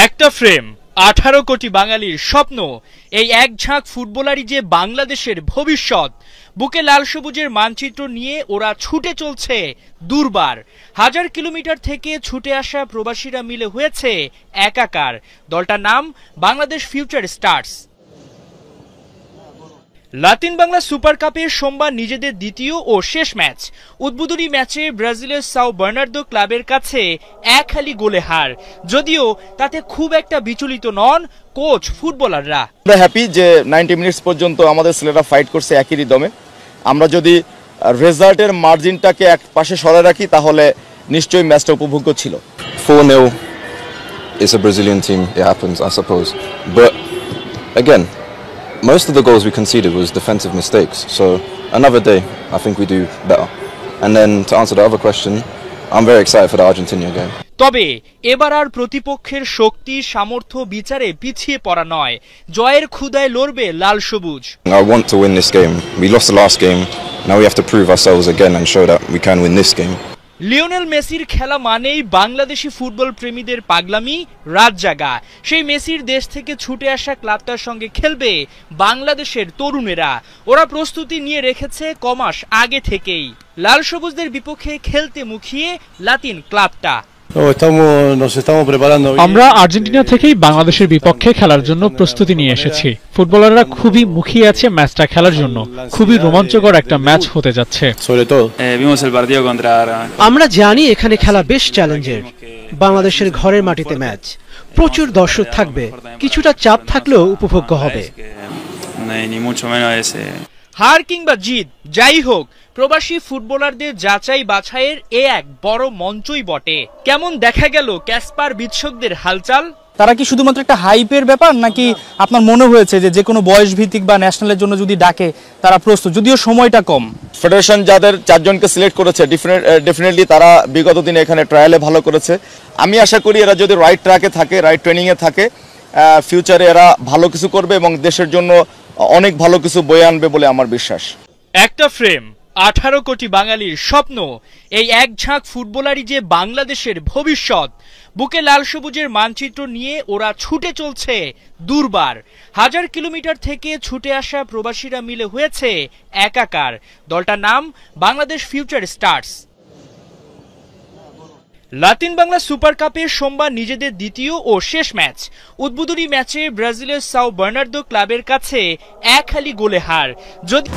একটা ফ্রেম 18 কোটি বাঙালির স্বপ্ন এই এক ঝাঁক ফুটবলারই যে বাংলাদেশের ভবিষ্যৎ। বুকে লাল সবুজের মানচিত্র নিয়ে ওরা ছুটে চলছে দুর্বার। হাজার কিলোমিটার থেকে ছুটে আসা প্রবাসীরা মিলে হয়েছে একাকার। দলটার নাম Bangladesh future stars. Latin Bangla super কাপের সোমবার নিজেদের দ্বিতীয় ও শেষ ম্যাচ। উদ্বোধনী ম্যাচে ব্রাজিলের সাও বার্নার্দো ক্লাবের কাছে 1-1 গোলে হার। যদিও তাতে খুব একটা বিচলিত নন কোচ ফুটবলাররা। আমরা হ্যাপি যে 90 মিনিটস পর্যন্ত আমাদের ছেলেরা ফাইট করছে একই রিদমে। আমরা যদি রেজাল্টের মার্জিনটাকে এক পাশে সরে রাখি তাহলে নিশ্চয়ই ম্যাচটা উপভোগ্য ছিল। 4-0 is a Brazilian team, it happens, I suppose. But again, most of the goals we conceded was defensive mistakes. So another day, I think we do better. And then to answer the other question, I'm very excited for the Argentina game. তবে এবার আর প্রতিপক্ষের শক্তি সামর্থ্য বিচারে পিছিয়ে পড়া নয়, জয়ের ক্ষুধায় লড়বে লাল সবুজ। I want to win this game. We lost the last game. Now we have to prove ourselves again and show that we can win this game. Lionel মেসির খেলা মানেই বাংলাদেশি ফুটবল প্রেমীদের পাগলামি, রাত জাগা। সেই মেসির দেশ থেকে ছুটে আসা ক্লাবটার সঙ্গে খেলবে বাংলাদেশের তরুণেরা। ওরা প্রস্তুতি নিয়ে রেখেছে কমাস আগে থেকেই। লাল সবুজদের বিপক্ষে খেলতে মুখিয়ে লাতিন ক্লাবটা। আমরা আর্জেন্টিনা থেকেই বাংলাদেশের বিপক্ষে খেলার জন্য প্রস্তুতি নিয়ে এসেছি। ফুটবলাররা খুবই মুখিয়ে আছে ম্যাচটা খেলার জন্য। খুবই রোমাঞ্চকর একটা ম্যাচ হতে যাচ্ছে। আমরা জানি এখানে খেলা বেশ চ্যালেঞ্জের। বাংলাদেশের ঘরের মাটিতে ম্যাচ, প্রচুর দর্শক থাকবে, কিছুটা চাপ থাকলেও উপভোগ্য হবে। হার কিংবা জিত যাই হোক, প্রবাসী ফুটবলারদের যাচাই বাছাইয়ের এক বড় মঞ্চই বটে। কেমন দেখা গেল ক্যাসপার বিচ্ছকদের হালচাল? তারা কি শুধুমাত্র একটা হাইপের ব্যাপার, নাকি আপনার মনে হয়েছে যে কোনো বয়স ভিত্তিক বা ন্যাশনালের জন্য যদি ডাকে তারা প্রস্তুত, যদিও সময়টা কম? ফেডারেশন যাদের 4 জনকে সিলেক্ট করেছে ডেফিনেটলি তারা বিগত দিনে এখানে ট্রায়ালে ভালো করেছে। আমি আশা করি এরা যদি রাইট ট্র্যাকে থাকে, রাইট ট্রেনিংয়ে থাকে, ফিউচারে এরা ভালো কিছু করবে এবং দেশের জন্য অনেক ভালো কিছু বয়ে আনবে বলে আমার বিশ্বাস। একটা ফ্রেম 18 কোটি বাঙালির স্বপ্ন এই এক ঝাঁক ফুটবলারই যে বাংলাদেশের ভবিষ্যৎ। বুকে লাল সবুজের মানচিত্র নিয়ে ওরা ছুটে চলছে দুর্বার। হাজার কিলোমিটার থেকে ছুটে আসা প্রবাসীরা মিলে হয়েছে একাকার। দলটার নাম Bangladesh future stars. Latin Bangla super কাপের সোমবার নিজেদের দ্বিতীয় ও শেষ ম্যাচ। উদ্বোধনী ম্যাচে ব্রাজিলের সাও বার্নার্দো ক্লাবের কাছে 1-1 গোলে হার। যদি